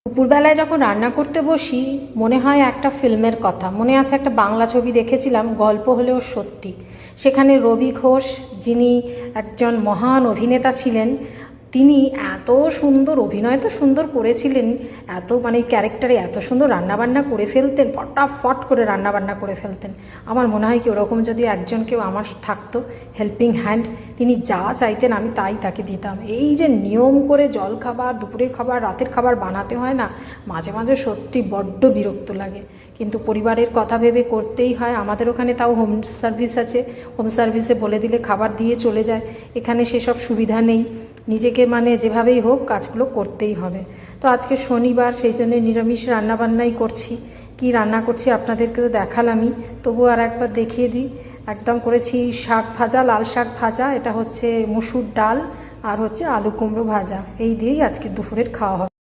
দুপুরবেলায় যখন রান্না করতে বসি মনে হয় একটা ফিল্মের কথা। মনে আছে একটা বাংলা ছবি দেখেছিলাম, গল্প হলেও সত্যি। সেখানে রবি ঘোষ, যিনি একজন মহান অভিনেতা ছিলেন, তিনি এত সুন্দর অভিনয় তো সুন্দর করেছিলেন, এত মানে ক্যারেক্টারে এত সুন্দর রান্নাবান্না করে ফেলতেন, ফটাফট করে রান্নাবান্না করে ফেলতেন। আমার মনে হয় কি ওরকম যদি একজন কেউ আমার থাকতো, হেল্পিং হ্যান্ড, তিনি যা চাইতেন আমি তাই তাকে দিতাম। এই যে নিয়ম করে জল খাবার, দুপুরের খাবার, রাতের খাবার বানাতে হয় না, মাঝে মাঝে সত্যি বড্ড বিরক্ত লাগে, কিন্তু পরিবারের কথা ভেবে করতেই হয়। আমাদের ওখানে তাও হোম সার্ভিস আছে, হোম সার্ভিসে বলে দিলে খাবার দিয়ে চলে যায়। এখানে সেসব সুবিধা নেই, নিজেকে মানে যেভাবেই হোক কাজগুলো করতেই হবে। তো আজকে শনিবার, সেই জন্য নিরামিষ রান্নাবান্নাই করছি। কি রান্না করছি আপনাদেরকে তো দেখালামই, তবুও আর একবার দেখিয়ে দিই। একদম করেছি শাক ভাজা, লাল শাক ভাজা, এটা হচ্ছে মসুর ডাল, আর হচ্ছে আলু কুমড়ো ভাজা। এই দিয়েই আজকে দুপুরের খাওয়া হবে।